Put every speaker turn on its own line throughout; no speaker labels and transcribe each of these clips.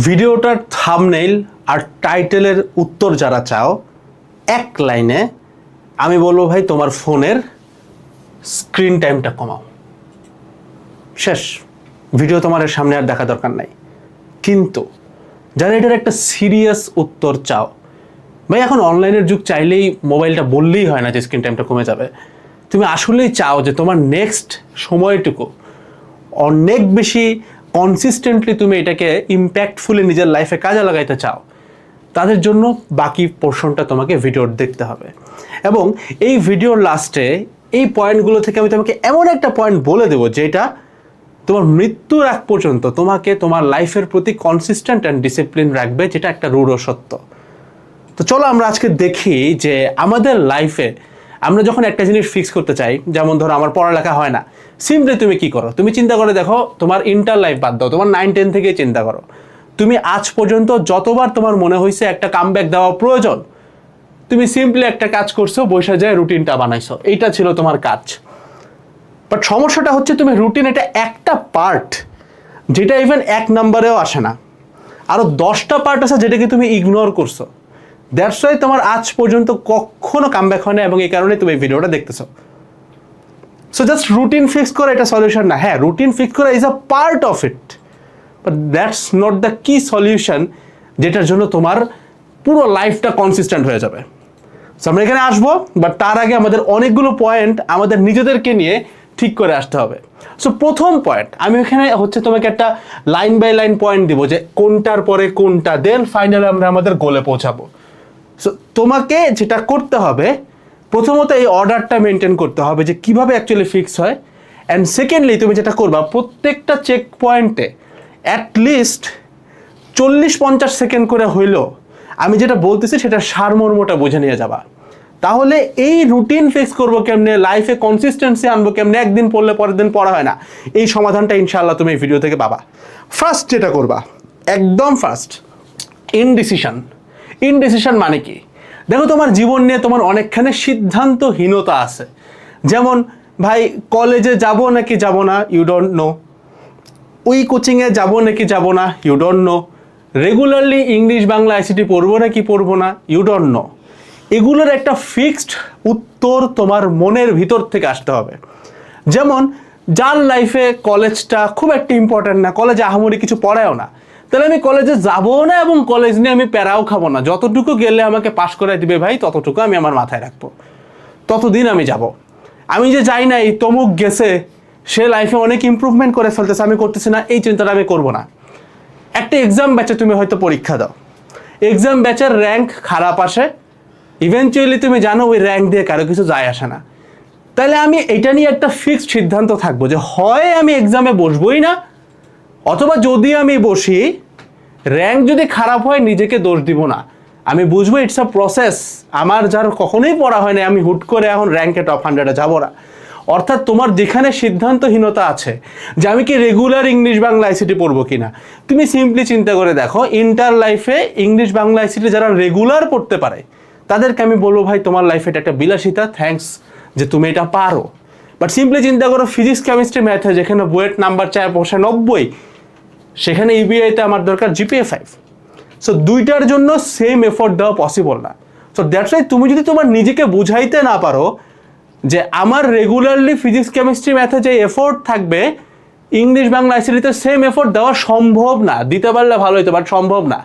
ভিডিওটার থাম্বনেইল আর টাইটেলের উত্তর যারা চাও এক লাইনে আমি বলবো ভাই তোমার ফোনের স্ক্রিন টাইমটা কমাও, শেষ। ভিডিও তোমার সামনে আর দেখা দরকার নাই। কিন্তু যারা এটার একটা সিরিয়াস উত্তর চাও, ভাই এখন অনলাইনের যুগ, চাইলেই মোবাইলটা বললেই হয় না যে স্ক্রিন টাইমটা কমে যাবে। তুমি আসলেই চাও যে তোমার নেক্সট সময়টুকু অনেক বেশি কনসিস্টেন্টলি তুমি এটাকে ইম্প্যাক্টফুলি নিজের লাইফে কাজে লাগাইতে চাও, তাদের জন্য বাকি পোর্শনটা তোমাকে ভিডিওর দেখতে হবে। এবং এই ভিডিওর লাস্টে এই পয়েন্টগুলো থেকে আমি তোমাকে এমন একটা পয়েন্ট বলে দেবো যেটা তোমার মৃত্যুর আগ পর্যন্ত তোমাকে তোমার লাইফের প্রতি কনসিস্টেন্ট অ্যান্ড ডিসিপ্লিন রাখবে, যেটা একটা রূঢ় সত্য। তো চলো আমরা আজকে দেখি যে আমাদের লাইফে আমরা যখন একটা জিনিস ফিক্স করতে চাই, যেমন ধরো আমার পড়ালেখা হয় না, সিম্পলি তুমি কি করো, তুমি চিন্তা করে দেখো, তোমার ইন্টার লাইফ বাদ দাও, তোমার 9-10 থেকেই চিন্তা করো, তুমি আজ পর্যন্ত যতবার তোমার মনে হয়েছে একটা কামব্যাক দেওয়া প্রয়োজন, তুমি সিম্পলি একটা কাজ করছো, বসে যায় রুটিনটা বানাইছো, এইটা ছিল তোমার কাজ। বাট সমস্যাটা হচ্ছে তুমি রুটিন এটা একটা পার্ট, যেটা ইভেন 1 নম্বরেও আসে না, আরও 10টা পার্ট আছে যেটাকে তুমি ইগনোর করছো। দ্যাটস ওয়াই তোমার আজ পর্যন্ত কখনো কামব্যাক হয় না, এবং এই কারণে তুমি এই ভিডিওটা দেখতেছো। সো জাস্ট রুটিন ফিক্স করা এটা সলিউশন না। হ্যাঁ, রুটিন ফিক্স করা is a part of it, but that's not the কি সলিউশন যেটার জন্য তোমার পুরো লাইফটা কনসিস্টেন্ট হয়ে যাবে। সো আমরা এখানে আসবো, বাট তার আগে আমাদের অনেকগুলো পয়েন্ট আমাদের নিজেদেরকে নিয়ে ঠিক করে আসতে হবে। সো প্রথম পয়েন্ট, আমি এখানে হচ্ছে তোমাকে একটা লাইন বাই লাইন পয়েন্ট দিব যে কোনটার পরে কোনটা, দেন ফাইনালি আমরা আমাদের গোলে পৌঁছাবো। সো তোমাকে যেটা করতে হবে, প্রথমত এই অর্ডারটা মেনটেন করতে হবে যে কিভাবে অ্যাকচুয়ালি ফিক্স হয়। অ্যান্ড সেকেন্ডলি তুমি যেটা করবা, প্রত্যেকটা চেক পয়েন্টে অ্যাটলিস্ট 40-50 সেকেন্ড করে হইলো আমি যেটা বলতেছি সেটা সারমর্মটা বুঝে নিয়ে যাবা। তাহলে এই রুটিন ফিক্স করবো কেমনে, লাইফে কনসিস্টেন্সি আনবো কেমনে, একদিন পড়লে পরের দিন পড়া হয় না, এই সমাধানটা ইনশাআল্লাহ তুমি এই ভিডিও থেকে পাবা। ফার্স্ট যেটা করবা, একদম ফার্স্ট, ইনডিসিশন মানে কি? দেখো, তোমার জীবন নিয়ে তোমার অনেকখানি সিদ্ধান্তহীনতা আছে। যেমন ভাই, কলেজে যাব নাকি যাব না, ইউ ডোন্ট নো। ওই কোচিংয়ে যাব নাকি যাব না, you don't know. Regularly English Bangla ICT পড়বো নাকি পড়বো না, ইউ ডোন্ট নো। এগুলোর একটা ফিক্সড উত্তর তোমার মনের ভিতর থেকে আসতে হবে। যেমন যার লাইফে কলেজটা খুব একটা ইম্পর্ট্যান্ট না, কলেজে আহামরি কিছু পড়ায়ও না, তাহলে আমি কলেজে যাবো না এবং কলেজ নিয়ে আমি প্যারাও খাবো না। যতটুকু গেলে আমাকে পাশ করে দিবে ভাই, ততটুকু আমি আমার মাথায় রাখবো, ততদিন আমি যাব। আমি যে যাই না, এই তমুক গেছে, সে লাইফে অনেক ইমপ্রুভমেন্ট করে ফেলতেছে, আমি করতেছি না, এই চিন্তাটা আমি করবো না। একটা এক্সাম ব্যাচে তুমি হয়তো পরীক্ষা দাও, এক্সাম ব্যাচের র্যাঙ্ক খারাপ আসে, ইভেনচুয়ালি তুমি জানো ওই র্যাঙ্ক দিয়ে কারো কিছু যায় আসে না। তাহলে আমি এটা নিয়ে একটা ফিক্সড সিদ্ধান্ত থাকবো যে হয় আমি এক্সামে বসবোই না, অথবা যদি আমি বসি, র্যাঙ্ক যদি খারাপ হয় নিজেকে দোষ দিব না, আমি বুঝবো ইটস আ প্রসেস। আমার যার কখনোই পড়া হয় না, আমি হুট করে এখন র্যাঙ্কে টপ 100-এ যাবো না। অর্থাৎ তোমার যেখানে সিদ্ধান্তহীনতা আছে যে আমি কি রেগুলার ইংলিশ বাংলা আইসিটি পড়বো কিনা, তুমি সিম্পলি চিন্তা করে দেখো, ইন্টার লাইফে ইংলিশ বাংলা আইসিটি যারা রেগুলার পড়তে পারে তাদেরকে আমি বলবো ভাই তোমার লাইফে এটা একটা বিলাসিতা, থ্যাঙ্কস যে তুমি এটা পারো। বাট সিম্পলি চিন্তা করো, ফিজিক্স কেমিস্ট্রি ম্যাথে যেখানে বুয়েট নাম্বার চায় 90, সেখানে ইবিআইতে আমার দরকার জিপিএ 5। সো দুইটার জন্য সেম এফোর্ট দেওয়া পসিবল না। সো দ্যাটস ওয়াই তুমি যদি তোমার নিজেকে বুঝাইতে না পারো যে আমার রেগুলারলি ফিজিক্স কেমিস্ট্রি ম্যাথে যে এফোর্ট থাকবে, ইংলিশ বাংলা আইসিটিতে সেম এফোর্ট দেওয়া সম্ভব না। দিতে পারলে ভালো হতো, বাট সম্ভব না।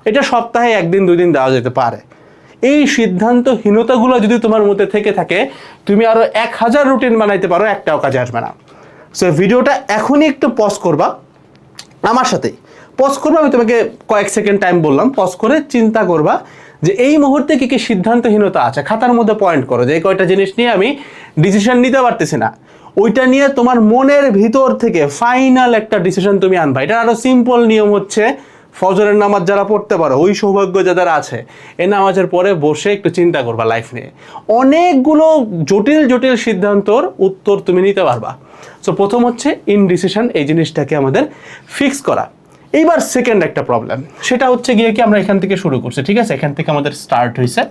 এটা সপ্তাহে 1-2 দিন দেওয়া যেতে পারে। এই সিদ্ধান্তহীনতাগুলো যদি তোমার মধ্যে থেকে থাকে, তুমি আরও 1000 রুটিন বানাইতে পারো, একটাও কাজে আসবে না। সো ভিডিওটা এখনই একটু পজ করবা, আমার সাথেই পজ করবা। আমি তোমাকে কয়েক সেকেন্ড টাইম বললাম, পজ করে চিন্তা করবা যে এই মুহূর্তে কী কী সিদ্ধান্তহীনতা আছে। খাতার মধ্যে পয়েন্ট করো যে এই কয়টা জিনিস নিয়ে আমি ডিসিশন নিতে পারতেছি না, ওইটা নিয়ে তোমার মনের ভিতর থেকে ফাইনাল একটা ডিসিশন তুমি আনবা। এটা আরও সিম্পল নিয়ম হচ্ছে, ফজরের নামাজ যারা পড়তে পারো, ওই সৌভাগ্য যাদের আছে, এই নামাজের পরে বসে একটু চিন্তা করবা লাইফ নিয়ে, অনেকগুলো জটিল জটিল সিদ্ধান্তর উত্তর তুমি নিতে পারবা। সো প্রথম হচ্ছে ইনডিসিশন, এই জিনিসটাকে আমাদের ফিক্স করা। এইবার সেকেন্ড একটা প্রবলেম, সেটা হচ্ছে গিয়ে কি আমরা এখান থেকে শুরু করছি, ঠিক আছে, এখান থেকে আমাদের স্টার্ট হয়েছে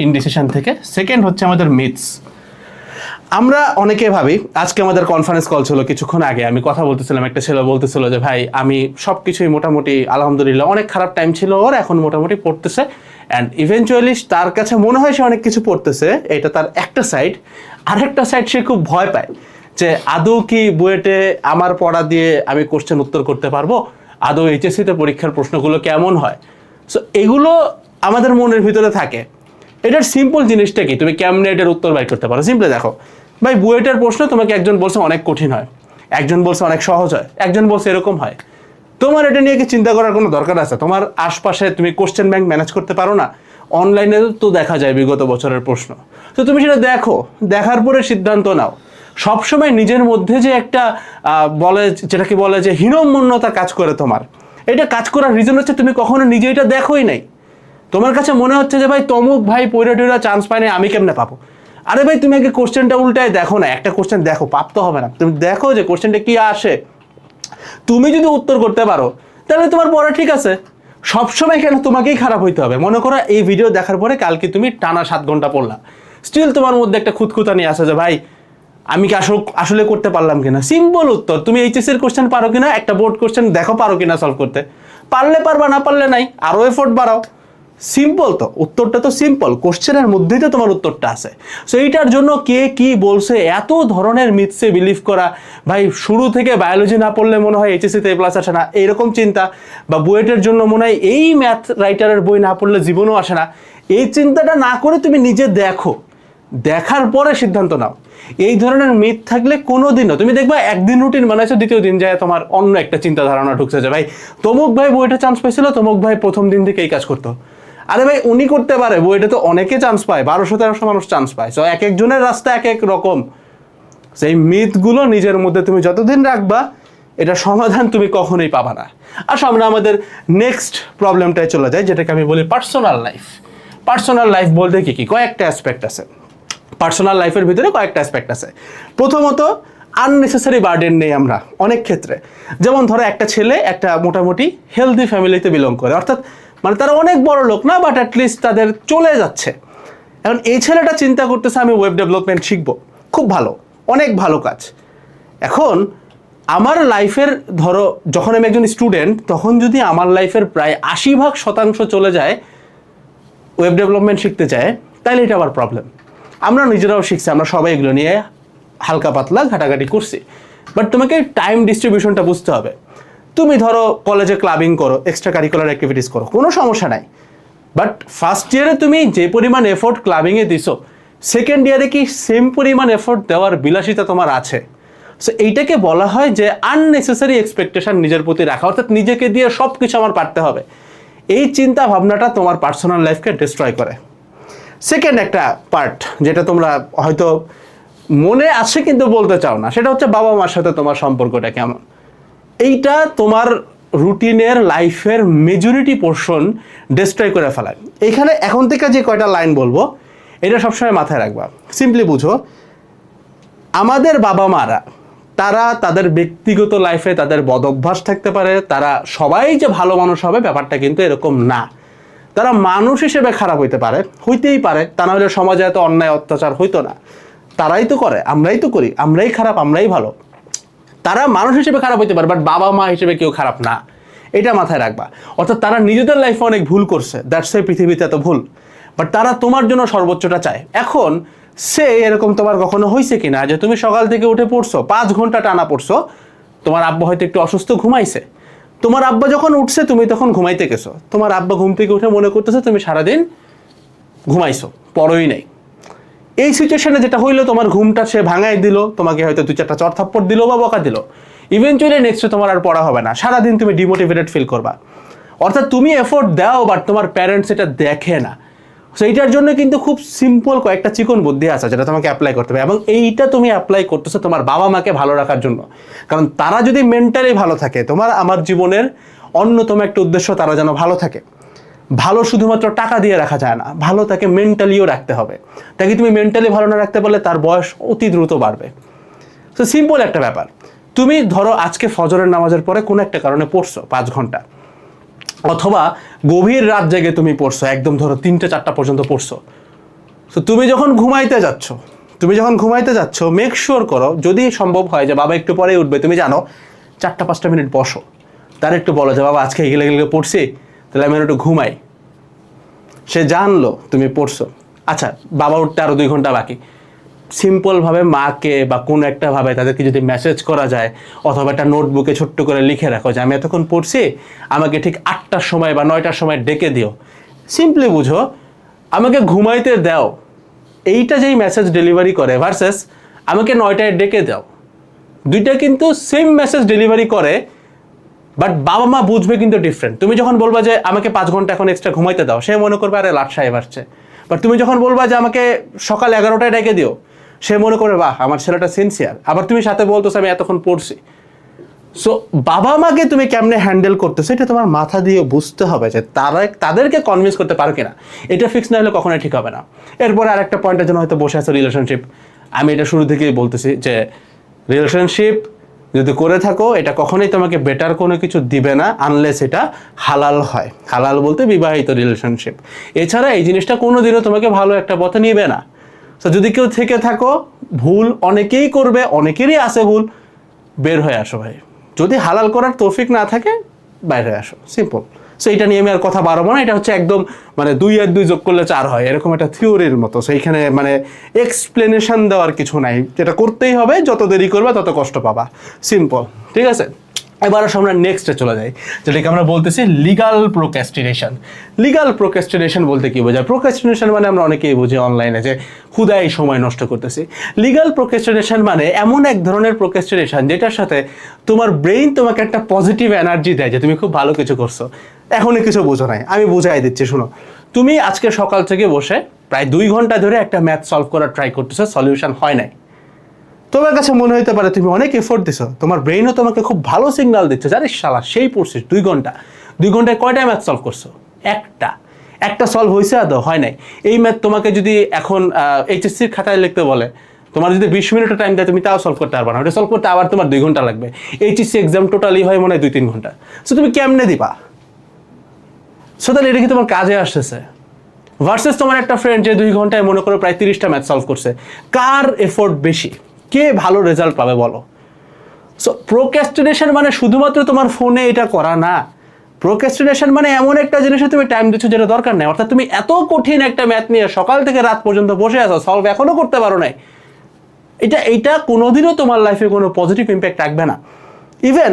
ইনডিসিশন থেকে। সেকেন্ড হচ্ছে আমাদের মিথস। আমরা অনেকে ভাবি, আজকে আমাদের কনফারেন্স কল ছিল কিছুক্ষণ আগে, আমি কথা বলতেছিলাম, একটা ছেলে বলতেছিল যে ভাই আমি সব কিছুই মোটামুটি আলহামদুলিল্লাহ, অনেক খারাপ টাইম ছিল ওর, এখন মোটামুটি পড়তেছে অ্যান্ড ইভেনচুয়ালি তার কাছে মনে হয় সে অনেক কিছু পড়তেছে, এটা তার একটা সাইড। আরেকটা সাইড সে খুব ভয় পায় যে আদৌ কি বুয়েটে আমার পড়া দিয়ে আমি কোশ্চেন উত্তর করতে পারবো, আদৌ এইচএসসিতে পরীক্ষার প্রশ্নগুলো কেমন হয়। সো এগুলো আমাদের মনের ভিতরে থাকে। এটার সিম্পল জিনিসটা কি, তুমি কেমনে এটার উত্তর বাই করতে পারো? সিম্পলি দেখো ভাই, বুয়েটের প্রশ্ন তোমাকে একজন বলছে অনেক কঠিন হয়, একজন বলছে অনেক সহজ হয়, একজন বলছে এরকম হয়। তোমার এটা নিয়ে কি চিন্তা করার কোনো দরকার আছে? তোমার আশপাশে তুমি কোশ্চেন ব্যাংক ম্যানেজ করতে পারো না? অনলাইনে তো দেখা যায় বিগত বছরের প্রশ্ন, তো তুমি সেটা দেখো, দেখার পরে সিদ্ধান্ত নাও। সবসময় নিজের মধ্যে যে একটা বলে, যেটাকে বলে যে হীনমন্যতা কাজ করে তোমার, এটা কাজ করার রিজন হচ্ছে তুমি কখনো নিজে এটা দেখোই নাই। তোমার কাছে মনে হচ্ছে যে ভাই তমুক ভাই পয়রা টয়রা চান্স পায় না, আমি কেমনে পাবো? আরে ভাই তুমি আগে কোশ্চেনটা উল্টায় দেখো না, একটা কোশ্চেন দেখো, পাপ তো হবে না, তুমি দেখো যে কোশ্চেনটা কি আসে। তুমি যদি উত্তর করতে পারো তাহলে তোমার পড়া ঠিক আছে। সবসময় কেন তোমাকেই খারাপ হইতে হবে? মনে করো এই ভিডিও দেখার পরে কালকে তুমি টানা 7 ঘন্টা পড়লা, স্টিল তোমার মধ্যে একটা খুঁতখুঁতানি আছে যে ভাই আমি কি আসলে করতে পারলাম কিনা। সিম্পল উত্তর, তুমি এইচএস এর কোশ্চেন পারো কিনা, একটা বোর্ড কোশ্চেন দেখো পারো কিনা সলভ করতে, পারলে পারবা, না পারলে নাই, আরো এফোর্ট বাড়াও। সিম্পল তো, উত্তরটা তো সিম্পল, কোশ্চেনের মধ্যেই তো তোমার উত্তরটা আছে। সো এইটার জন্য কে কি বলছে এত ধরনের মিথসে বিলিভ করা, ভাই শুরু থেকে বায়োলজি না পড়লে মনে হয় এইচএসসিতে এ প্লাস আসে না এরকম চিন্তা, বা বুয়েটের জন্য মনে হয় এই ম্যাথ রাইটারের বই না পড়লে জীবনও আসে না, এই চিন্তাটা না করে তুমি নিজে দেখো, দেখার পরে সিদ্ধান্ত নাও। এই ধরনের মিথ থাকলে কোনোদিনও তুমি দেখবা একদিন রুটিন বানাইছো, দ্বিতীয় দিন যায় তোমার অন্য একটা চিন্তা ধারণা ঢুকছে যে ভাই তমুক ভাই বইটা চান্স পাইছিল, তমুক ভাই প্রথম দিন থেকে এই কাজ করতো। আরে ভাই উনি করতে পারে, বইটা তো অনেকে চান্স পায়, 1200-1300 মানুষ চান্স পায়। সো এক একজনের রাস্তা এক এক রকম। সেই মিথগুলো নিজের মধ্যে তুমি যতদিন রাখবা, এটা সমাধান তুমি কখনোই পাবা না। আসো আমরা আমাদের নেক্সট প্রবলেমটায় চলে যাই, যেটাকে আমি বলি পার্সোনাল লাইফ। পার্সোনাল লাইফ বলতে কি কি, কয়েকটা অ্যাসপেক্ট আছে পার্সোনাল লাইফের ভিতরে, কয়েকটা অ্যাসপেক্ট আছে। প্রথমত আননেসেসারি বার্ডেন নেই আমরা অনেক ক্ষেত্রে। যেমন ধরো একটা ছেলে একটা মোটামুটি হেলদি ফ্যামিলিতে বিলং করে, অর্থাৎ মানে তারা অনেক বড় লোক না, বাট অ্যাটলিস্ট তাদের চলে যাচ্ছে। এখন এই ছেলেটা চিন্তা করতেছে আমি ওয়েব ডেভেলপমেন্ট শিখবো, খুব ভালো, অনেক ভালো কাজ। এখন আমার লাইফের ধরো যখন আমি একজন স্টুডেন্ট, তখন যদি আমার লাইফের প্রায় 80% চলে যায় ওয়েব ডেভেলপমেন্ট শিখতে চায়, তাহলে এটা আবার প্রবলেম। আমরা নিজেরাও শিখছি, আমরা সবাই এগুলো নিয়ে হালকা পাতলা ঘাটাঘাটি করছি, বাট তোমাকে টাইম ডিস্ট্রিবিউশনটা বুঝতে হবে। তুমি ধরো কলেজে ক্লাবিং করো, এক্সট্রা কারিকুলার অ্যাক্টিভিটিস করো, কোনো সমস্যা নাই, বাট ফার্স্ট ইয়ারে তুমি যে পরিমাণ এফোর্ট ক্লাবিংয়ে দিছো, সেকেন্ড ইয়ারে কি সেম পরিমাণ এফোর্ট দেওয়ার বিলাসিতা তোমার আছে? সো এইটাকে বলা হয় যে আননেসেসারি এক্সপেকটেশন নিজের প্রতি রাখা, অর্থাৎ নিজেকে দিয়ে সব কিছু আমার পারতে হবে। এই চিন্তা ভাবনাটা তোমার পার্সোনাল লাইফকে ডিস্ট্রয় করে। সেকেন্ড একটা পার্ট যেটা তোমরা হয়তো মনে আছে কিন্তু বলতে চাও না, সেটা হচ্ছে বাবা মার সাথে তোমার সম্পর্কটা কেমন। এইটা তোমার রুটিনের লাইফের মেজরিটি পোর্শন ডিস্ট্রয় করে ফেলায়। এখানে এখন থেকে যে কয়টা লাইন বলবো, এটা সবসময় মাথায় রাখবা। সিম্পলি বুঝো, আমাদের বাবা মারা তারা তাদের ব্যক্তিগত লাইফে তাদের বদঅভ্যাস থাকতে পারে, তারা সবাই যে ভালো মানুষ হবে ব্যাপারটা কিন্তু এরকম না। তারা মানুষ হিসেবে খারাপ হইতে পারে, হইতেই পারে, তা না হলে সমাজে এত অন্যায় অত্যাচার হইতো না। তারাই তো করে, আমরাই তো করি, আমরাই খারাপ, আমরাই ভালো। তারা মানুষ হিসেবে খারাপ হইতে পারে, বাট বাবা মা হিসেবে কেউ খারাপ না, এটা মাথায় রাখবা। অর্থাৎ তারা নিজেদের লাইফে অনেক ভুল করছে, দ্যাটস ওয়াই পৃথিবীতে এত ভুল, বাট তারা তোমার জন্য সর্বোচ্চটা চায়। এখন সে এরকম তোমার কখনো হয়েছে কিনা যে তুমি সকাল থেকে উঠে পড়ছো, 5 ঘন্টা টানা পড়ছো, তোমার আব্বা হয়তো একটু অসুস্থ, ঘুমাইছে, তোমার আব্বা যখন উঠছে তুমি তখন ঘুমাইতে গেছো, তোমার আব্বা ঘুম থেকে উঠে মনে করতেছে তুমি সারাদিন ঘুমাইছো, পড়োই নাই। এই সিচুয়েশনে যেটা হইলো, তোমার ঘুমটা সে ভাঙাই দিল, তোমাকে হয়তো 2-4টা চড় থাপ্পড় দিল বা বকা দিল, ইভেনচুয়ালি নেক্সটে তোমার আর পড়া হবে না, সারাদিন তুমি ডিমোটিভেটেড ফিল করবা। অর্থাৎ তুমি এফোর্ট দাও, বাট তোমার প্যারেন্টস এটা দেখে না। সো এইটার জন্য কিন্তু খুব সিম্পল কয়েকটা চিকন বুদ্ধি আছে যেটা তোমাকে অ্যাপ্লাই করতে হবে, এবং এইটা তুমি অ্যাপ্লাই করতেছো তোমার বাবা মাকে ভালো রাখার জন্য। কারণ তারা যদি মেন্টালি ভালো থাকে, তোমার আমার জীবনের অন্যতম একটা উদ্দেশ্য তারা যেন ভালো থাকে। ভালো শুধুমাত্র টাকা দিয়ে রাখা যায় না, ভালো তাকে মেন্টালিও রাখতে হবে। তাকে তুমি মেন্টালি ভালো না রাখতে পারলে তার বয়স অতি দ্রুত বাড়বে। তো সিম্পল একটা ব্যাপার, তুমি ধরো আজকে ফজরের নামাজের পরে কোনো একটা কারণে পড়ছো 5 ঘন্টা, অথবা গভীর রাত জেগে তুমি পড়ছো, একদম ধরো 3টা 4টা পর্যন্ত পড়ছো। তো তুমি যখন ঘুমাইতে যাচ্ছ, তুমি যখন ঘুমাইতে যাচ্ছ মেক শিওর করো, যদি সম্ভব হয় যে বাবা একটু পরেই উঠবে, তুমি জানো 4-5 মিনিট বসো, তার একটু বলো যে বাবা আজকে এগুলো এগুলো পড়ছি, তাহলে আমি একটু ঘুমাই। সে জানলো তুমি পড়ছো, আচ্ছা বাবা উঠতে আরও 2 ঘন্টা বাকি, সিম্পলভাবে মাকে বা কোনো একটা ভাবে তাদেরকে যদি মেসেজ করা যায়, অথবা একটা নোটবুকে ছোট্ট করে লিখে রাখো যে আমি এতক্ষণ পড়ছি, আমাকে ঠিক 8টার সময় বা 9টার সময় ডেকে দিও। সিম্পলি বুঝো, আমাকে ঘুমাইতে দাও, এইটা যেই মেসেজ ডেলিভারি করে ভার্সেস আমাকে 9টায় ডেকে দাও, দুইটা কিন্তু সেম মেসেজ ডেলিভারি করে, বাট বাবা মা বুঝবে কিন্তু ডিফারেন্ট। তুমি যখন বলবা যে আমাকে 5 ঘন্টা এখন এক্সট্রা ঘুমাইতে দাও, সে মনে করবে আরে লাট সাহেব আসছে। বাট তুমি যখন বলবা যে আমাকে সকাল 11টায় ডেকে দিও, সে মনে করবে বাহ আমার ছেলেটা সিনসিয়ার। আবার তুমি সাথে বলতেছো আমি এতক্ষণ পড়ছি। সো বাবা মাকে তুমি কেমনে হ্যান্ডেল করতেছো এটা তোমার মাথা দিয়ে বুঝতে হবে যে তাদেরকে কনভিন্স করতে পারো কিনা। এটা ফিক্স না হলে কখনোই ঠিক হবে না। এরপরে আরেকটা পয়েন্টের জন্য হয়তো বসে আছে রিলেশনশিপ। আমি এটা শুরু থেকেই বলতেছি যে রিলেশনশিপ যদি করে থাকো, এটা কখনোই তোমাকে বেটার কোনো কিছু দিবে না আনলেস এটা হালাল হয়। হালাল বলতে বিবাহিত রিলেশনশিপ। এছাড়া এই জিনিসটা কোনোদিনও তোমাকে ভালো একটা পথে নিবে না। তো যদি কেউ থেকে থাকো, ভুল অনেকেই করবে, অনেকেরই আছে ভুল, বের হয়ে আসো ভাই। যদি হালাল করার তৌফিক না থাকে বাইরে হয়ে আসো, সিম্পল। সো এটা নিয়ে আমি আর কথা বাড়াবো না। এটা হচ্ছে একদম মানে 2 আর 2 যোগ করলে 4 হয়, এরকম একটা থিওরির মতো। সো এইখানে মানে এক্সপ্লেনেশন দেওয়ার কিছু নাই, যেটা করতেই হবে, যত দেরি করবে তত কষ্ট পাবা, সিম্পল। ঠিক আছে, এবার আমরা নেক্সটে চলে যাই, যেটাকে আমরা বলতেছি লিগাল প্রোক্রাস্টিনেশন। লিগাল প্রোক্রাস্টিনেশন বলতে কি বোঝায়? প্রোক্রাস্টিনেশন মানে আমরা অনেকেই বুঝি অনলাইনে যে ক্ষুদাই সময় নষ্ট করতেছি। লিগাল প্রোক্রাস্টিনেশন মানে এমন এক ধরনের প্রোক্রাস্টিনেশন যেটার সাথে তোমার ব্রেইন তোমাকে একটা পজিটিভ এনার্জি দেয় যে তুমি খুব ভালো কিছু করছো, এখনই কিছু বোঝো নাই, আমি বুঝাই দিচ্ছি শুনো। তুমি আজকে সকাল থেকে বসে প্রায় 2 ঘন্টা ধরে একটা ম্যাথ সলভ করার ট্রাই করতেছো, সলিউশন হয় নাই। তোমার কাছে মনে হতে পারে তুমি অনেক এফোর্ট দিছো, তোমার ব্রেইনও তোমাকে খুব ভালো সিগন্যাল দিচ্ছে, জানিস শালা সেই পড়ছিস 2 ঘন্টা, 2 ঘন্টায় কয়টা ম্যাথ সলভ করছো? একটা সলভ হয়েছে, আদৌ হয় নাই। এই ম্যাথ তোমাকে যদি এখন এইচএসসির খাতায় লিখতে বলে, তোমার যদি 20 মিনিটও টাইম দেয়, তুমি তাও সলভ করতে পারবে না। ওটা সলভ করতে আবার তোমার 2 ঘন্টা লাগবে। এইচএসসি এক্সাম টোটালি হয় মনে হয় 2-3 ঘন্টা। সো তুমি কেমনে দিবা? সো তাহলে এটা কি তোমার কাজে আসতেছে? ভার্সেস তোমার একটা ফ্রেন্ড যে 2 ঘন্টায় মনে করো প্রায় 30টা ম্যাথ সলভ করছে, কার এফোর্ট বেশি? কে ভালো রেজাল্ট পাবে বলো? সো প্রোক্রাস্টিনেশন মানে শুধুমাত্র তোমার ফোনে এটা করা না। প্রোক্রাস্টিনেশন মানে এমন একটা জিনিসে তুমি টাইম দিচ্ছ যেটা দরকার নেই। অর্থাৎ তুমি এত কঠিন একটা ম্যাথ নিয়ে সকাল থেকে রাত পর্যন্ত বসে আছো, সলভ এখনো করতে পারো নাই। এটা কোনোদিনও তোমার লাইফে কোনো পজিটিভ ইম্প্যাক্ট রাখবে না। ইভেন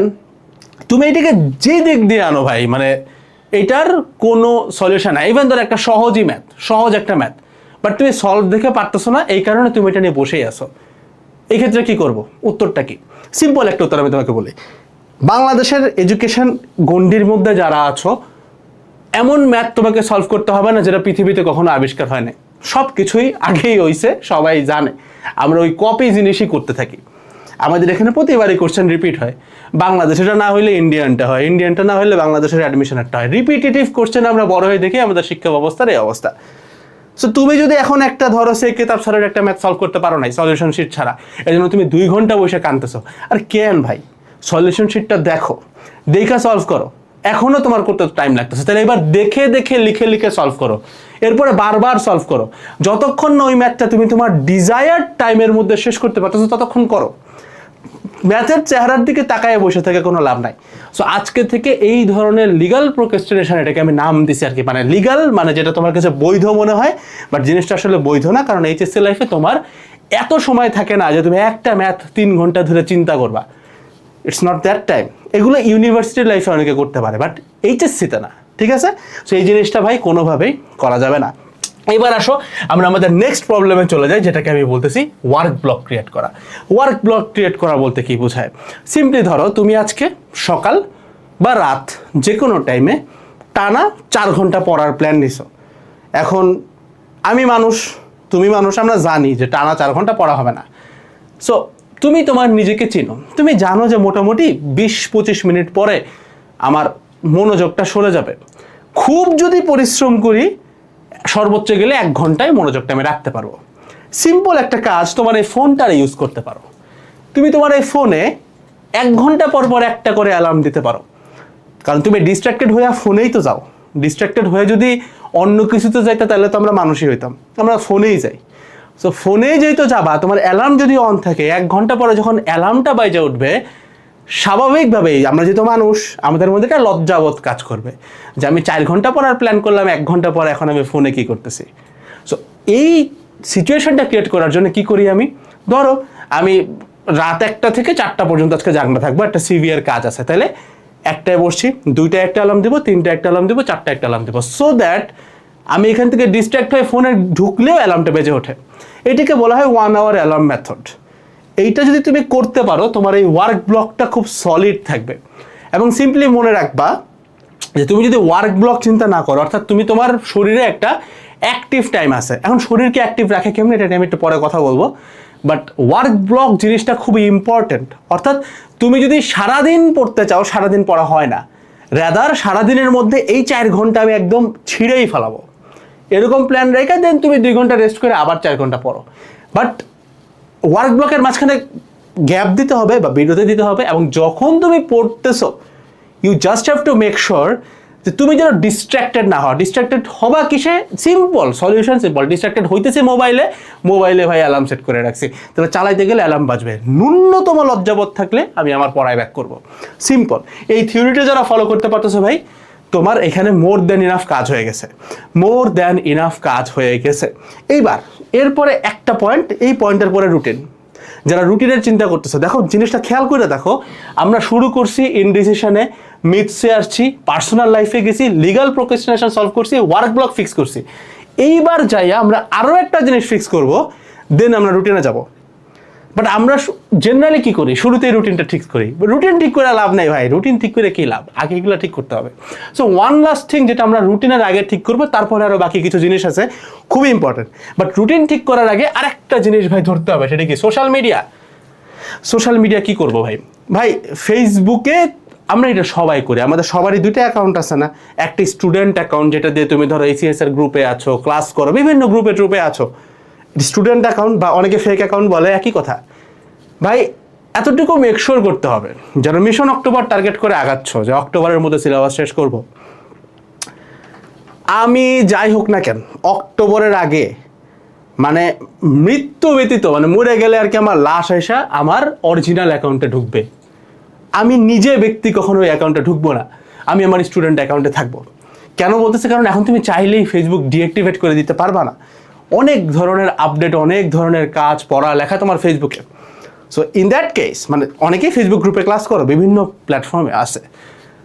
তুমি এটাকে যে দিক দিয়ে আনো ভাই, মানে এটার কোনো সলিউশন নাই। ইভেন ধর একটা সহজ একটা ম্যাথ, বাট তুমি সলভ দেখে পারতেছো না, এই কারণে তুমি এটা নিয়ে বসেই আসো। এই ক্ষেত্রে কি করব? উত্তরটা কি? সিম্পল একটা উত্তর আমি তোমাকে বলি। বাংলাদেশের এডুকেশন গণ্ডির মধ্যে যারা আছো, এমন ম্যাথ তোমাকে সলভ করতে হবে না যেটা পৃথিবীতে কখনো আবিষ্কার হয় না। সব কিছুই আগেই হইছে, সবাই জানে। আমরা ওই কপি জিনিসই করতে থাকি। আমাদের এখানে প্রতিবারই কোশ্চেন রিপিট হয়। বাংলাদেশেরটা না হইলে ইন্ডিয়ানটা হয়, ইন্ডিয়ানটা না হলে বাংলাদেশের অ্যাডমিশনেরটা হয়। রিপিটেটিভ কোশ্চেন আমরা বড় হয়ে দেখি আমাদের শিক্ষা ব্যবস্থার এই অবস্থা। সো তুমি যদি এখন একটা ধরো সে কিতাব ছাড়ার একটা ম্যাথ সলভ করতে পারো নাই সলিউশন শিট ছাড়া, এই জন্য তুমি 2 ঘন্টা বসে কাঁদতেছো। আর কেন ভাই? সলিউশন শিটটা দেখো, দেখা সলভ করো। এখনো তোমার করতে টাইম লাগতেছে, তাহলে এবার দেখে দেখে লিখে সলভ করো। এরপরে বারবার সলভ করো, যতক্ষণ না ওই ম্যাথটা তুমি তোমার ডিজায়ার্ড টাইমের মধ্যে শেষ করতে পারতেছো ততক্ষণ করো। ম্যাথের চেহারার দিকে তাকায় বসে থেকে কোনো লাভ নাই। সো আজকে থেকে এই ধরনের লিগাল প্রোক্রাস্টিনেশন, এটাকে আমি নাম দিছি আর কি। মানে লিগাল মানে যেটা তোমার কাছে বৈধ মনে হয়, বাট জিনিসটা আসলে বৈধ না। কারণ এইচএসসি লাইফে তোমার এত সময় থাকে না যে তুমি একটা ম্যাথ 3 ঘন্টা ধরে চিন্তা করবা। It's not that time. এগুলো ইউনিভার্সিটি লাইফে অনেকে করতে পারে, বাট এইচএসসিতে না। ঠিক আছে? সো এই জিনিসটা ভাই কোনোভাবেই করা যাবে না। এবার আসো আমরা আমাদের নেক্সট প্রবলেমে চলে যাই, যেটাকে আমি বলতেছি ওয়ার্ক ব্লক ক্রিয়েট করা। ওয়ার্ক ব্লক ক্রিয়েট করা বলতে কি বোঝায়? সিম্পলি ধরো তুমি আজকে সকাল বা রাত যে কোনো টাইমে টানা 4 ঘন্টা পড়ার প্ল্যান নিছো। এখন আমি মানুষ, তুমি মানুষ, আমরা জানি যে টানা 4 ঘন্টা পড়া হবে না। সো তুমি তোমার নিজেকে চিনো, তুমি জানো যে মোটামুটি 20-25 মিনিট পরে আমার মনোযোগটা সরে যাবে। খুব যদি পরিশ্রম করি সর্বোচ্চ গেলে 1 ঘন্টায় মনোযোগটা আমি রাখতে পারবো। সিম্পল একটা কাজ, তোমার এই ফোনটারে ইউজ করতে পারো। তুমি তোমার এই ফোনে 1 ঘন্টা পর পর একটা করে অ্যালার্ম দিতে পারো। কারণ তুমি ডিস্ট্রাক্টেড হয়ে ফোনেই তো যাও। ডিস্ট্রাক্টেড হয়ে যদি অন্য কিছুতে যাইতে তাহলে তো আমরা মানুষই হইতাম, আমরা ফোনেই যাই। সো ফোনে যেহেতু যাবা, তোমার অ্যালার্ম যদি অন থাকে, 1 ঘন্টা পরে যখন অ্যালার্মটা বাইজে উঠবে, স্বাভাবিকভাবেই আমরা যেহেতু মানুষ, আমাদের মধ্যে একটা লজ্জাবোধ কাজ করবে যে আমি 4 ঘন্টা পরার প্ল্যান করলাম, 1 ঘন্টা পরে এখন আমি ফোনে কি করতেছি। সো এই সিচুয়েশনটা ক্রিয়েট করার জন্য কি করি আমি, ধরো আমি রাত 1টা থেকে 4টা পর্যন্ত আজকে জাগনা থাকবো, একটা সিভিয়ার কাজ আছে, তাহলে 1টায় বসছি, 2টায় একটা অ্যালার্ম দেবো, 3টায় একটা অ্যালার্ম দেবো, 4টায় একটা অ্যালার্ম দেবো, সো দ্যাট আমি এখান থেকে ডিস্ট্র্যাক্ট হয়ে ফোনে ঢুকলেও অ্যালার্মটা বেজে ওঠে। এটিকে বলা হয় 1 আওয়ার অ্যালার্ম মেথড। এইটা যদি তুমি করতে পারো, তোমার এই ওয়ার্ক ব্লকটা খুব সলিড থাকবে। এবং সিম্পলি মনে রাখবা যে তুমি যদি ওয়ার্ক ব্লক চিন্তা না করো, অর্থাৎ তুমি তোমার শরীরে একটা অ্যাক্টিভ টাইম আছে, এখন শরীরকে অ্যাক্টিভ রাখে কেমন, এটা আমি একটু পরে কথা বলবো, বাট ওয়ার্ক ব্লক জিনিসটা খুবই ইম্পর্টেন্ট। অর্থাৎ তুমি যদি সারাদিন পড়তে চাও, সারাদিন পড়া হয় না, রাদার সারাদিনের মধ্যে এই 4 ঘন্টা আমি একদম ছিঁড়েই ফেলাবো, এরকম প্ল্যান রেখে দেন তুমি 2 ঘন্টা রেস্ট করে আবার 4 ঘন্টা পড়ো। বাট ওয়ার্ক ব্লকের মাঝখানে গ্যাপ দিতে হবে বা বিরতি দিতে হবে, এবং যখন তুমি পড়তেছো you just have to make sure যে তুমি যেন ডিস্ট্র্যাক্টেড না হও। ডিস্ট্র্যাক্টেড হবা কিসে? Simple solution, simple. ডিস্ট্র্যাক্টেড হইতেছে মোবাইলে ভাই অ্যালার্ম সেট করে রাখছি, তাহলে চালাইতে গেলে অ্যালার্ম বাজবে, ন্যূনতম লজ্জাবোধ থাকলে আমি আমার পড়ায় ব্যাক করবো। সিম্পল। এই থিওরিটা যারা ফলো করতে পারতেছো ভাই, তোমার এখানে মোর দ্যান ইনাফ কাজ হয়ে গেছে, মোর দ্যান ইনাফ কাজ হয়ে গেছে। এইবার এরপরে একটা পয়েন্ট, এই পয়েন্টের পরে রুটিন। যারা রুটিনের চিন্তা করতেছে, দেখো জিনিসটা খেয়াল করে দেখো, আমরা শুরু করছি ইনডিসিশনে, মিথসে আসছি, পার্সোনাল লাইফে গেছি, লিগাল প্রোক্রাস্টিনেশন সলভ করছি, ওয়ার্ক ব্লক ফিক্স করছি। এইবার যাইয়া আমরা আরও একটা জিনিস ফিক্স করব, দেন আমরা রুটিনে যাব। বাট আমরা জেনারেলি কি করি, শুরুতেই রুটিনটা ঠিক করি। রুটিন ঠিক করে লাভ নেই ভাই, রুটিন ঠিক করে কি লাভ, আগে এগুলো ঠিক করতে হবে। সো ওয়ান লাস্ট থিং যেটা আমরা রুটিনের আগে ঠিক করবো, তারপরে আরও বাকি কিছু জিনিস আছে খুবই ইম্পর্টেন্ট। বাট রুটিন ঠিক করার আগে আরেকটা জিনিস ভাই ধরতে হবে, সেটা কি? Social media. সোশ্যাল মিডিয়া কি করবো ভাই? ভাই ফেসবুকে আমরা এটা সবাই করি, আমাদের সবারই 2টা অ্যাকাউন্ট আছে না? একটা স্টুডেন্ট অ্যাকাউন্ট, যেটা দিয়ে তুমি ধরো ACS এর গ্রুপে আছো, ক্লাস করো, বিভিন্ন গ্রুপে আছো, স্টুডেন্ট অ্যাকাউন্ট বা অনেকে ফেক অ্যাকাউন্ট বলে, একই কথা ভাই। এতটুকু মেকশোর করতে হবে যেন মিশন অক্টোবর টার্গেট করে আগাচ্ছ, যে অক্টোবরের মধ্যে সিলেবাস শেষ করব। আমি যাই হোক না কেন, অক্টোবরের আগে, মানে মৃত্যু ব্যতীত, মানে মরে গেলে আর কি আমার লাশ এসে আমার অরিজিনাল অ্যাকাউন্টে ঢুকবে। আমি নিজে ব্যক্তি কখনো ওই অ্যাকাউন্টে ঢুকবো না, আমি আমার স্টুডেন্ট অ্যাকাউন্টে থাকবো। কেন বলতেছে? কারণ এখন তুমি চাইলেই ফেসবুক ডিঅ্যাক্টিভেট করে দিতে পারবা না। অনেক ধরনের আপডেট, অনেক ধরনের কাজ, পড়ালেখা তোমার ফেসবুকে। সো ইন দ্যাট কেস, মানে অনেকেই ফেসবুক গ্রুপে ক্লাস করো, বিভিন্ন প্ল্যাটফর্মে আছে।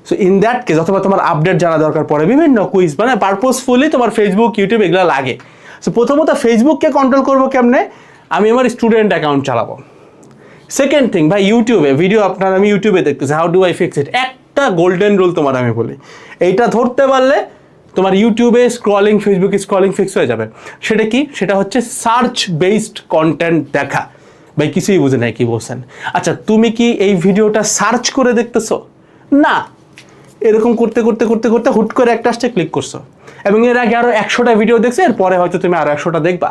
সো ইন দ্যাট কেস, অথবা তোমার আপডেট জানা দরকার পড়ে, বিভিন্ন কুইজ, মানে পারপোজফুলি তোমার ফেসবুক, ইউটিউব এগুলো লাগে। সো প্রথমত ফেসবুককে কন্ট্রোল করবো কেমনে? আমি আমার স্টুডেন্ট অ্যাকাউন্ট চালাবো। সেকেন্ড থিং ভাই, ইউটিউবে ভিডিও আমি ইউটিউবে দেখতেছি, how do I fix it? একটা গোল্ডেন রুল তোমার আমি বলি, এইটা ধরতে পারলে তোমার ইউটিউবে স্ক্রলিং, ফেসবুকে স্ক্রলিং ফিক্স হয়ে যাবে। সেটা কি? সেটা হচ্ছে সার্চ বেসড কন্টেন্ট দেখা। ভাই কিছুই বুঝে নাই কি বলছেন। আচ্ছা, তুমি কি এই ভিডিওটা সার্চ করে দেখতেছো? না, এরকম করতে করতে করতে করতে হুট করে একটা আসছে, ক্লিক করছো, এবং এর আগে আরও 100টা ভিডিও দেখছে, এরপরে হয়তো তুমি আরও 100টা দেখবা।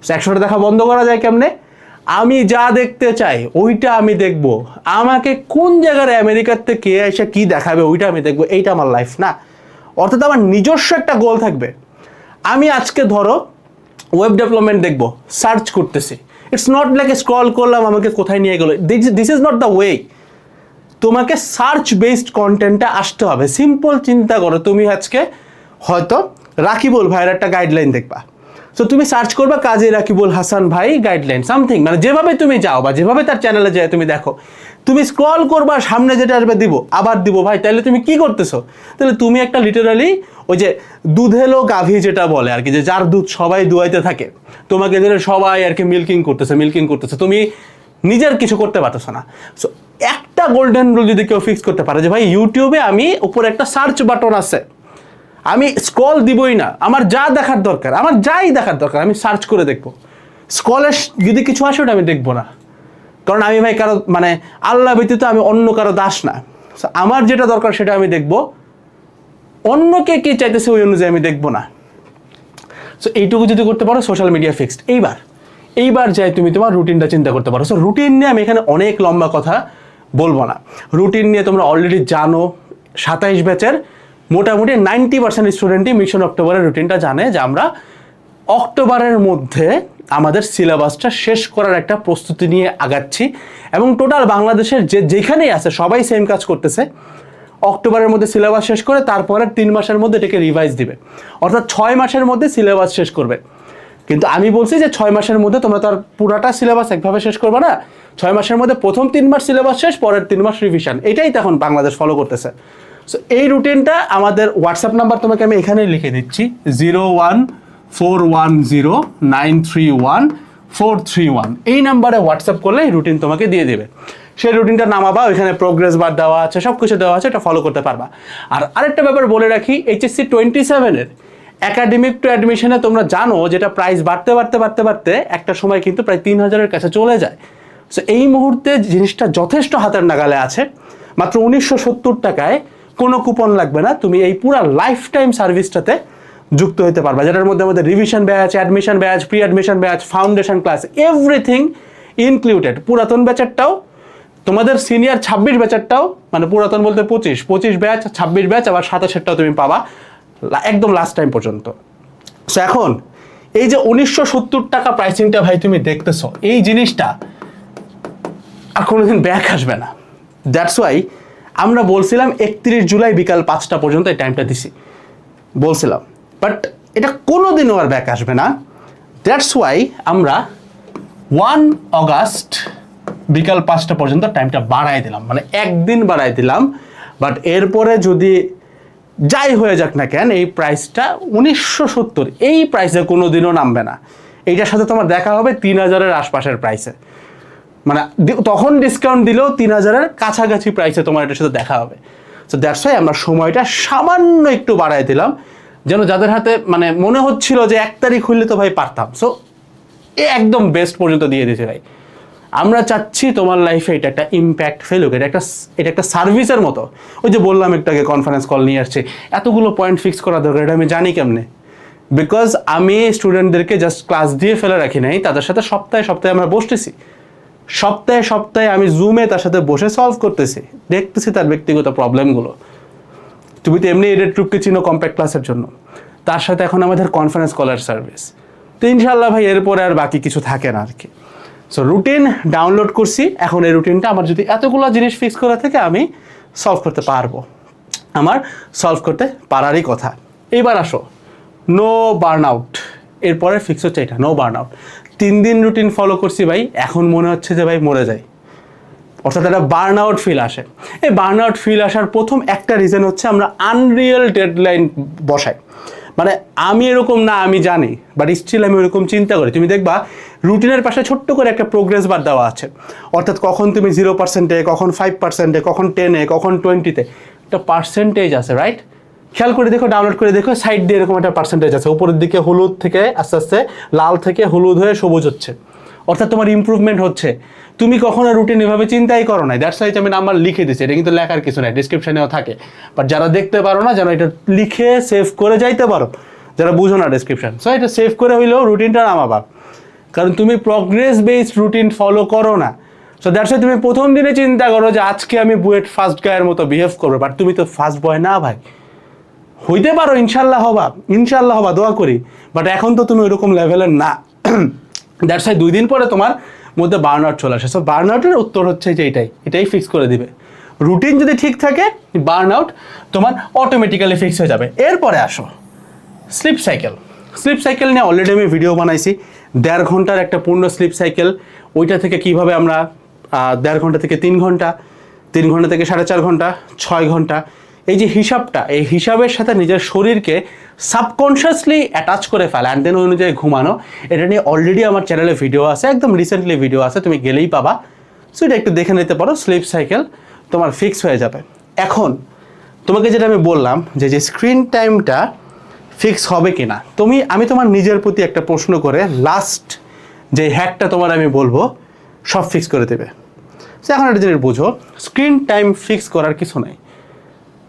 100টা দেখা বন্ধ করা যায় কেমনে? আমি যা দেখতে চাই ওইটা আমি দেখবো। আমাকে কোন জায়গার আমেরিকার থেকে এসে কি দেখাবে ওইটা আমি দেখবো, এইটা আমার লাইফ না। অর্থাৎ আমার নিজস্ব একটা গোল থাকবে। আমি আজকে ধরো ওয়েব ডেভেলপমেন্ট দেখবো, সার্চ করতেছি, ইটস নট লাইক স্ক্রল করলাম আমাকে কোথায় নিয়ে গেলো, this is not the way. তোমাকে সার্চ বেসড কন্টেন্টটা আসতে হবে। সিম্পল চিন্তা করো, তুমি আজকে হয়তো রাকিবুল ভাইয়ের একটা গাইডলাইন দেখবা, সো তুমি সার্চ করবা কাজী রাকিবুল হাসান ভাই গাইডলাইন সামথিং, মানে যেভাবে তুমি যাও বা যেভাবে তার চ্যানেলে যায় তুমি দেখো, তুমি স্ক্রল করবা, সামনে যেটা আসবে দিব, আবার দিব ভাই। তাহলে তুমি কি করতেছো? তাহলে তুমি একটা লিটারালি ওই যে দুধেলো গাভী যেটা বলে আর কি, যে যার দুধ সবাই দুয়াইতে থাকে, তোমাকে ধরে সবাই আর কি মিল্কিং করতেছে, তুমি নিজের কিছু করতে পারতেছো না। সো একটা গোল্ডেন রুল যদি কেউ ফিক্স করতে পারে যে ভাই ইউটিউবে আমি উপরে একটা সার্চ বাটন আছে, আমি স্ক্রল দিবই না, আমার যা দেখার দরকার, আমার যাই দেখার দরকার আমি সার্চ করে দেখবো। স্ক্রলে যদি কিছু আসে ওটা আমি দেখবো না, কারণ আমি ভাই কারো, মানে আল্লাহ ব্যতীত আমি অন্য কারো দাস না। আমার যেটা দরকার সেটা আমি দেখবো, অন্যকে কি চাইতেছে ওই অনুযায়ী আমি দেখবো না। সো এইটুকু যদি করতে পারো, সোশ্যাল মিডিয়া ফিক্সড। এইবার যাই তুমি তোমার রুটিনটা চিন্তা করতে পারো। সো রুটিন নিয়ে আমি এখানে অনেক লম্বা কথা বলবো না। রুটিন নিয়ে তোমরা অলরেডি জানো, 27 ব্যাচের মোটামুটি 90% স্টুডেন্টই মিশন অক্টোবরের রুটিনটা জানে, যে আমরা অক্টোবরের মধ্যে আমাদের সিলেবাসটা শেষ করার একটা প্রস্তুতি নিয়ে আগাচ্ছি এবং টোটাল বাংলাদেশের যেখানেই আছে সবাই সেম কাজ করতেছে। অক্টোবরের মধ্যে সিলেবাস শেষ করে তারপরে 3 মাসের মধ্যে এটাকে রিভাইজ দিবে, অর্থাৎ 6 মাসের মধ্যে সিলেবাস শেষ করবে। কিন্তু আমি বলছি যে 6 মাসের মধ্যে তোমরা তো আর পুরাটা সিলেবাস একভাবে শেষ করবে না। 6 মাসের মধ্যে প্রথম 3 মাস সিলেবাস শেষ, পরের 3 মাস রিভিশন, এটাই তখন বাংলাদেশ ফলো করতেছে। সো এই রুটিনটা আমাদের হোয়াটসঅ্যাপ নাম্বার তোমাকে আমি এখানেই লিখে দিচ্ছি, 01410931431। এই নাম্বারে হোয়াটসঅ্যাপ করলে এই রুটিন তোমাকে দিয়ে দেবে। সেই রুটিনটা নামাবা, ওইখানে প্রোগ্রেস বার দেওয়া আছে, সব কিছু দেওয়া আছে, এটা ফলো করতে পারবা। আর আরেকটা ব্যাপার বলে রাখি, HSC 27-এর একাডেমিক টু অ্যাডমিশনে তোমরা জানো যেটা প্রাইস বাড়তে বাড়তে বাড়তে বাড়তে একটা সময় কিন্তু প্রায় 3000-এর কাছে চলে যায়। সো এই মুহূর্তে জিনিসটা যথেষ্ট হাতের নাগালে আছে, মাত্র 1970 টাকায়, কোনো কুপন লাগবে না, তুমি এই পুরো লাইফ টাইম সার্ভিসটাতে যুক্ত হতে পারবা, যেটার মধ্যে আমাদের revision batch, admission batch, pre admission batch, foundation class, everything included. পুরাতন ব্যাচেরটাও, তোমাদের সিনিয়র 26 ব্যাচেরটাও, মানে পুরাতন বলতে 25 ব্যাচ, 26 ব্যাচ, আবার 27-টাও তুমি পাবা একদম লাস্ট টাইম পর্যন্ত। সো এখন এই যে 1970 টাকা প্রাইসিংটা ভাই তুমি দেখতেছো, এই জিনিসটা আর কোনোদিন ব্যাক আসবে না। দ্যাটস ওয়াই আমরা বলছিলাম 31 জুলাই বিকাল 5টা পর্যন্ত এই টাইমটা দিছি বলছিলাম, বাট এটা কোনোদিনও আর ব্যাক আসবে না। দ্যাটস ওয়াই আমরা 1 অগাস্ট বিকাল 5টা পর্যন্ত টাইমটা বাড়াই দিলাম, মানে একদিন বাড়াই দিলাম। বাট এরপরে যদি যাই হয়ে যাক না কেন, এই প্রাইসটা 1970, এই প্রাইসে কোনো দিনও নামবে না। এইটার সাথে তোমার দেখা হবে 3000-এর আশপাশের প্রাইসে, মানে তখন ডিসকাউন্ট দিলেও 3000-এর কাছাকাছি প্রাইসে তোমার এটার সাথে দেখা হবে। সো দ্যাটস ওয়াই আমরা সময়টা সামান্য একটু বাড়াই দিলাম, যেন যাদের হাতে মানে মনে হচ্ছিল যে 1 তারিখ হইলে তো ভাই পারতাম, সো একদম বেস্ট পর্যন্ত দিয়ে দিয়েছে ভাই। আমরা চাচ্ছি তোমার লাইফে এটা একটা ইম্প্যাক্ট ফেলুক, এটা একটা সার্ভিসের মতো। ওই যে বললাম একটু আগে কনফারেন্স কল নিয়ে আসছে, এতগুলো পয়েন্ট ফিক্স করা দরকার, এটা আমি জানি কেমনে, বিকজ আমি স্টুডেন্টদেরকে জাস্ট ক্লাস দিয়ে ফেলে রাখি নাই, তাদের সাথে সপ্তাহে সপ্তাহে আমরা বসতেছি, সপ্তাহে সপ্তাহে আমি জুমে তার সাথে বসে সলভ করতেছি, দেখতেছি তার ব্যক্তিগত প্রবলেমগুলো। তুমি তো এমনি এডেড গ্রুপকে চিনো কম্প্যাক্ট ক্লাসের জন্য, তার সাথে এখন আমাদের কনফারেন্স কলার সার্ভিস। তো ইনশাল্লাহ ভাই এরপরে আর বাকি কিছু থাকে না আর কি। সো রুটিন ডাউনলোড করছি, এখন এই রুটিনটা আমার যদি এতগুলো জিনিস ফিক্স করা থেকে আমি সলভ করতে পারবো, আমার সলভ করতে পারারই কথা। এইবার আসো, নো বার্ন আউট, এরপরে ফিক্স হচ্ছে এটা, নো বার্ন আউট। 3 দিন রুটিন ফলো করছি ভাই, এখন মনে হচ্ছে যে ভাই মরে যাই, অর্থাৎ একটা বার্ন আউট ফিল আসে। এই বার্ন আউট ফিল আসার প্রথম একটা রিজন হচ্ছে আমরা আনরিয়েল ডেডলাইন বসাই। মানে আমি এরকম না, আমি জানি, বাট স্টিল আমি ওরকম চিন্তা করি। তুমি দেখবা রুটিনের পাশে ছোট্ট করে একটা প্রোগ্রেস বার দেওয়া আছে, অর্থাৎ কখন তুমি 0%, কখন 5%, কখন 10-এ, কখন 20-তে, একটা পার্সেন্টেজ আছে, রাইট? খেয়াল করে দেখো, ডাউনলোড করে দেখো, সাইড দিয়ে এরকম একটা পার্সেন্টেজ আছে, উপরের দিকে হলুদ থেকে আস্তে আস্তে লাল থেকে হলুদ হয়ে সবুজ হচ্ছে, অর্থাৎ তোমার ইমপ্রুভমেন্ট হচ্ছে। তুমি কখনো রুটিন এভাবে চিন্তাই করো না, দ্যাটস ওয়াই আমি নাম্বার লিখে দিচ্ছি, এটা কিন্তু লেখার কিছু নাই, ডিসক্রিপশনেও থাকে, বাট যারা দেখতে পারো না যেন এটা লিখে সেভ করে যাইতে পারো, যারা বুঝো না ডিসক্রিপশন। সো এটা সেভ করে হইলেও রুটিনটা নামাবা, কারণ তুমি প্রগ্রেস বেসড রুটিন ফলো করো না। সো দ্যাটস ওয়াই তুমি প্রথম দিনে চিন্তা করো যে আজকে আমি বুয়েট ফার্স্ট গায়ের মতো বিহেভ করবো, বাট তুমি তো ফার্স্ট বয় না ভাই। হইতে পারো, ইনশাল্লাহ হবা, দোয়া করি, বাট এখন তো তুমি ওইরকম লেভেলের না। দ্যাটস ওয়াই 2 দিন পরে তোমার মধ্যে বার্ন আউট চলে আসে। সো বার্ন আউটের উত্তর হচ্ছে যে এটাই ফিক্স করে দিবে। রুটিন যদি ঠিক থাকে, বার্ন আউট তোমার অটোমেটিক্যালি ফিক্স হয়ে যাবে। এরপরে আসো স্লিপ সাইকেল নিয়ে অলরেডি আমি ভিডিও বানাইছি, 1.5 ঘন্টার একটা পূর্ণ স্লিপ সাইকেল। ওইটা থেকে কিভাবে আমরা 1.5 ঘন্টা থেকে 3 ঘন্টা, 3 ঘন্টা থেকে 4.5 ঘন্টা, 6 ঘন্টা, এই যে হিসাবটা, এই হিসাবের সাথে নিজের শরীরকে সাবকনশিয়াসলি অ্যাটাচ করে ফেলা অ্যান্ড দেন ওই অনুযায়ী ঘুমানো, এটা নিয়ে অলরেডি আমার চ্যানেলে ভিডিও আছে, একদম রিসেন্টলি ভিডিও আছে, তুমি গেলেই পাবা। সো এটা একটু দেখে নিতে পারো, স্লিপ সাইকেল তোমার ফিক্স হয়ে যাবে। এখন তোমাকে যেটা আমি বললাম যে স্ক্রিন টাইমটা ফিক্স হবে কি না, আমি তোমার নিজের প্রতি একটা প্রশ্ন করে লাস্ট যে হ্যাকটা তোমার আমি বলবো সব ফিক্স করে দেবে। সো এখন একটা জিনিস বুঝো, স্ক্রিন টাইম ফিক্স করার কিছু নাই।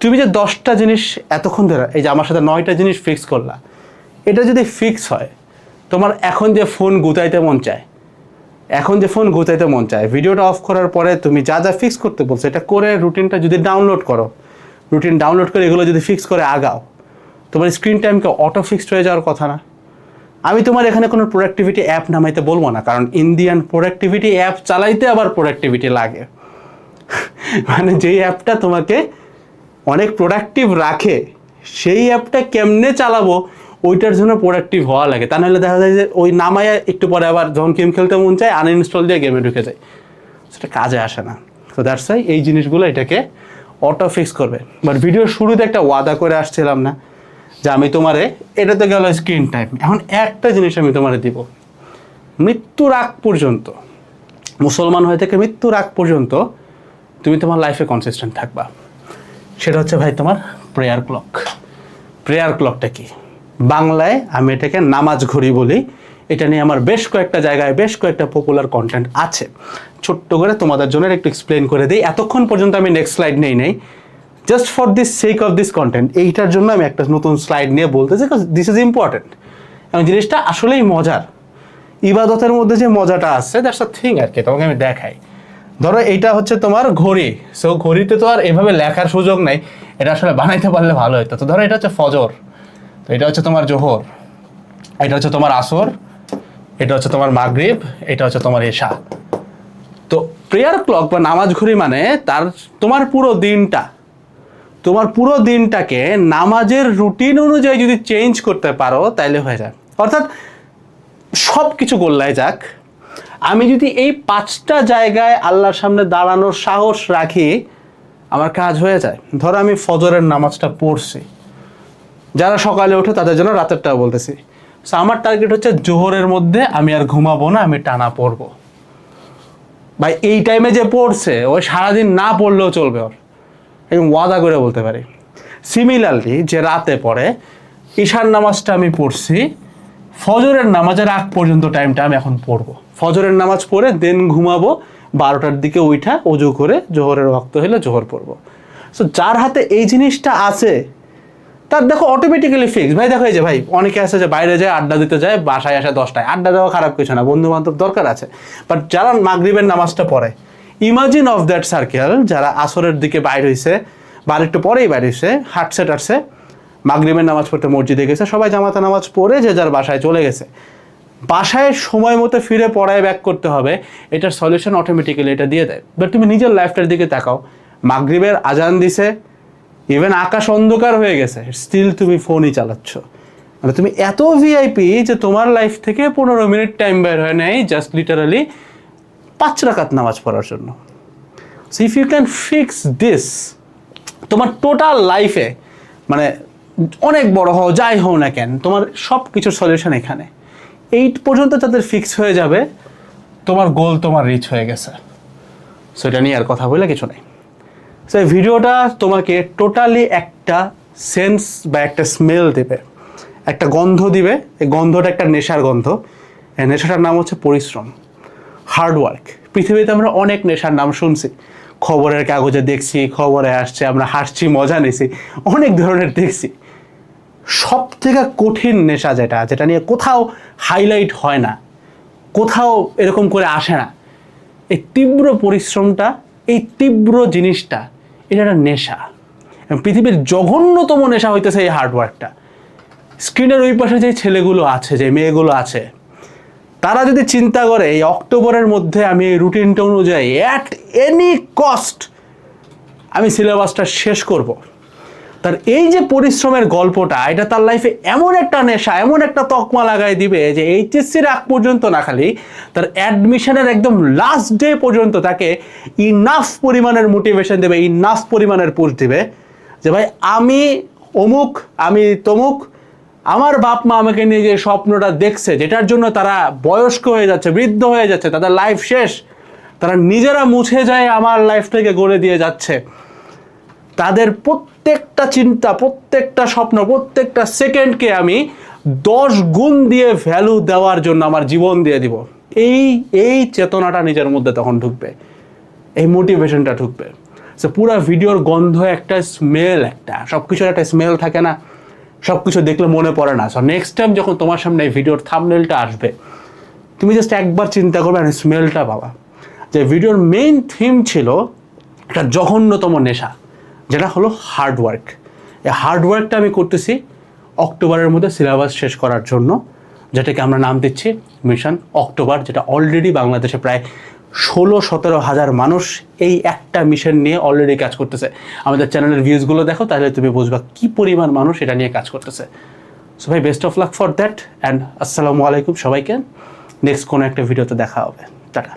তুমি যে 10টা জিনিস এতক্ষণ ধরে, এই যে আমার সাথে 9টা জিনিস ফিক্স করলা, এটা যদি ফিক্স হয়, তোমার এখন যে ফোন গুতাইতে মন চায়, ভিডিওটা অফ করার পরে তুমি যা যা ফিক্স করতে বলছো এটা করে রুটিনটা যদি ডাউনলোড করো, রুটিন ডাউনলোড করে এগুলো যদি ফিক্স করে আগাও, তোমার স্ক্রিন টাইমকে অটো ফিক্সড হয়ে যাওয়ার কথা না? আমি তোমার এখানে কোনো প্রোডাক্টিভিটি অ্যাপ নামাইতে বলবো না, কারণ ইন্ডিয়ান প্রোডাক্টিভিটি অ্যাপ চালাইতে আবার প্রোডাক্টিভিটি লাগে। মানে যেই অ্যাপটা তোমাকে অনেক প্রোডাক্টিভ রাখে সেই অ্যাপটা কেমনে চালাবো ওইটার জন্য প্রোডাক্টিভ হওয়া লাগে। তা নাহলে দেখা যায় যে ওই নামায় একটু পরে আবার যখন গেম খেলতে মন চায় আনইনস্টল দিয়ে গেমে ঢুকে যায়, সেটা কাজে আসে না। তো দ্যাটস ওয়াই এই জিনিসগুলো এটাকে অটো ফিক্স করবে। বাট ভিডিওর শুরুতে একটা ওয়াদা করে আসছিলাম না যে আমি তোমারে, এটা তো গেল স্ক্রিন টাইম, এখন একটা জিনিস আমি তোমারে দিব, মৃত্যুর আগ পর্যন্ত, মুসলমান হয়ে থেকে মৃত্যুর আগ পর্যন্ত তুমি তোমার লাইফে কনসিস্টেন্ট থাকবা। সেটা হচ্ছে ভাই তোমার প্রেয়ার ক্লক। প্রেয়ার ক্লকটা কি? বাংলায় আমি এটাকে নামাজ ঘড়ি বলি। এটা নিয়ে আমার বেশ কয়েকটা জায়গায় বেশ কয়েকটা পপুলার কন্টেন্ট আছে, ছোট্ট করে তোমাদের জন্য একটু এক্সপ্লেন করে দিই। এতক্ষণ পর্যন্ত আমি নেক্সট স্লাইড নেই just for this sake of this content, এইটার জন্য আমি একটা নতুন স্লাইড নিয়ে বলতেছি, দিস ইজ ইম্পর্টেন্ট এবং জিনিসটা আসলেই মজার। ইবাদতের মধ্যে যে মজাটা আছে দ্যাটস আ থিং আর কি, তোমাকে আমি দেখাই। ধরো এইটা হচ্ছে তোমার ঘড়ি, সো ঘড়িতে তো আর এভাবে লেখার সুযোগ নেই, এটা আসলে বানাইতে পারলে ভালো হতো। তো ধরো এটা হচ্ছে ফজর, তো এটা হচ্ছে তোমার জোহর, এটা হচ্ছে তোমার আসর, এটা হচ্ছে তোমার মাগরিব, এটা হচ্ছে তোমার এশা। তো প্রেয়ার ক্লক বা নামাজ ঘড়ি মানে তোমার পুরো দিনটাকে নামাজের রুটিন অনুযায়ী যদি চেঞ্জ করতে পারো তাইলে হয়ে যায়। অর্থাৎ সব কিছু গোল্লায় যাক, আমি যদি এই 5টা জায়গায় আল্লাহর সামনে দাঁড়ানোর সাহস রাখি আমার কাজ হয়ে যায়। ধরো আমি ফজরের নামাজটা পড়ছি, যারা সকালে ওঠে তাদের জন্য রাতেরটাও বলতেছি। সো আমার টার্গেট হচ্ছে জোহরের মধ্যে আমি আর ঘুমাবো না, আমি টানা পড়বো। ভাই এই টাইমে যে পড়ছে ওই সারাদিন না পড়লেও চলবে, ওর একদম ওয়াদা করে বলতে পারি। সিমিলারলি যে রাতে পড়ে, ঈশার নামাজটা আমি পড়ছি, ফজরের নামাজের আগ পর্যন্ত টাইমটা আমি এখন পড়বো। ফজরের নামাজ পড়ে দেন ঘুমাবো, 12টার দিকে উঠা অজু করে জোহরের ওয়াক্ত হলে জোহর পড়বো। সো যার হাতে এই জিনিসটা আছে তার দেখো অটোমেটিক্যালি ফিক্স। ভাই দেখো এই যে ভাই অনেকে আছে যে বাইরে যায় আড্ডা দিতে যায়, বাসায় আসে 10টায়। আড্ডা দেওয়া খারাপ কিছু না, বন্ধু বান্ধব দরকার আছে, বাট যারা মাগরিবের নামাজটা পড়ে, ইমাজিন অফ দ্যাট সার্কেল, যারা আসরের দিকে বাইর হয়েছে বা একটু পরেই বাইর হয়েছে, হাঁটছে টাটছে, মাগরিবের নামাজ পড়তে মসজিদে গেছে, সবাই জামাতে নামাজ পড়ে যে যার বাসায় চলে গেছে। বাসায় সময় মতো ফিরে পড়ায় ব্যাক করতে হবে, এটার সলিউশন অটোমেটিক্যালি এটা দিয়ে দেয়। বাট তুমি নিজের লাইফটার দিকে তাকাও, মাগরিবের আজান দিছে, ইভেন আকাশ অন্ধকার হয়ে গেছে, স্টিল তুমি ফোনই চালাচ্ছ। মানে তুমি এত ভিআইপি যে তোমার লাইফ থেকে 15 মিনিট টাইম বের হয় নাই জাস্ট লিটারালি 5 রাকাত নামাজ পড়ার জন্য। So if you can fix this, তোমার টোটাল লাইফে মানে অনেক বড় হও যাই হও না কেন, তোমার সব কিছুর সলিউশন এখানে। 8 পর্যন্ত যাদের ফিক্স হয়ে যাবে, তোমার গোল তোমার রিচ হয়ে গেছে। সো এটা নিয়ে আর কথা বলে কিছু নেই। সো এই ভিডিওটা তোমাকে টোটালি একটা সেন্স বা একটা স্মেল দেবে, একটা গন্ধ দিবে। এই গন্ধটা একটা নেশার গন্ধ। এই নেশাটার নাম হচ্ছে পরিশ্রম, হার্ডওয়ার্ক। পৃথিবীতে আমরা অনেক নেশার নাম শুনছি, খবরের কাগজে দেখছি, খবরে আসছে, আমরা হাসছি, মজা নিছি, অনেক ধরনের দেখছি। সব থেকে কঠিন নেশা যেটা নিয়ে কোথাও হাইলাইট হয় না, কোথাও এরকম করে আসে না, এই তীব্র পরিশ্রমটা, এই তীব্র জিনিসটা, এটা একটা নেশা। পৃথিবীর জঘন্যতম নেশা হইতেছে এই হার্ডওয়ার্কটা। স্ক্রিনের ওই পাশে যে ছেলেগুলো আছে, যে মেয়েগুলো আছে, তারা যদি চিন্তা করে এই অক্টোবরের মধ্যে আমি এই রুটিনটা অনুযায়ী অ্যাট এনি কস্ট আমি সিলেবাসটা শেষ করব, তার এই যে পরিশ্রমের গল্পটা, এটা তার লাইফে এমন একটা নেশা, এমন একটা তকমা লাগাই দিবে যে এইচএসসির আগ পর্যন্ত না, খালি তার অ্যাডমিশনের একদম লাস্ট ডে পর্যন্ত তাকে ইনাফ পরিমাণের মোটিভেশন দেবে, ইনাফ পরিমাণের পুশ দিবে যে ভাই আমি অমুক, আমি তমুক, আমার বাপ মা আমাকে নিয়ে যে স্বপ্নটা দেখছে, যেটার জন্য তারা বয়স্ক হয়ে যাচ্ছে, বৃদ্ধ হয়ে যাচ্ছে, তাদের লাইফ শেষ, তারা নিজেরা মুছে যায় আমার লাইফটাকে গড়ে দিয়ে যাচ্ছে, তাদের প্রত্যেকটা চিন্তা, প্রত্যেকটা স্বপ্ন, প্রত্যেকটা সেকেন্ডকে আমি 10 গুণ দিয়ে ভ্যালু দেওয়ার জন্য আমার জীবন দিয়ে দিব। এই চেতনাটা নিজের মধ্যে তখন ঢুকবে, এই মোটিভেশনটা ঢুকবে। সো পুরো ভিডিওর গন্ধ একটা স্মেল, একটা সব কিছুর একটা স্মেল থাকে না, সব কিছু দেখলে মনে পড়ে না। সো নেক্সট টাইম যখন তোমার সামনে এই ভিডিওর থাম্বনেলটা আসবে, তুমি জাস্ট একবার চিন্তা করবে আর স্মেলটা পাবা যে ভিডিওর মেইন থিম ছিল একটা জঘন্যতম নেশা, যেটা হলো হার্ডওয়ার্ক। এই হার্ডওয়ার্কটা আমি করতেছি অক্টোবরের মধ্যে সিলেবাস শেষ করার জন্য, যেটাকে আমরা নাম দিচ্ছি মিশন অক্টোবর, যেটা অলরেডি বাংলাদেশে প্রায় 16-17 হাজার মানুষ এই একটা মিশন নিয়ে অলরেডি কাজ করতেছে। আমাদের চ্যানেলের ভিউজগুলো দেখো, তাহলে তুমি বুঝবা কী পরিমাণ মানুষ এটা নিয়ে কাজ করতেছে। সো ভাই, best of luck for that, and আসসালামু আলাইকুম সবাইকে। নেক্সট কোনো একটা ভিডিওতে দেখা হবে। টাটা।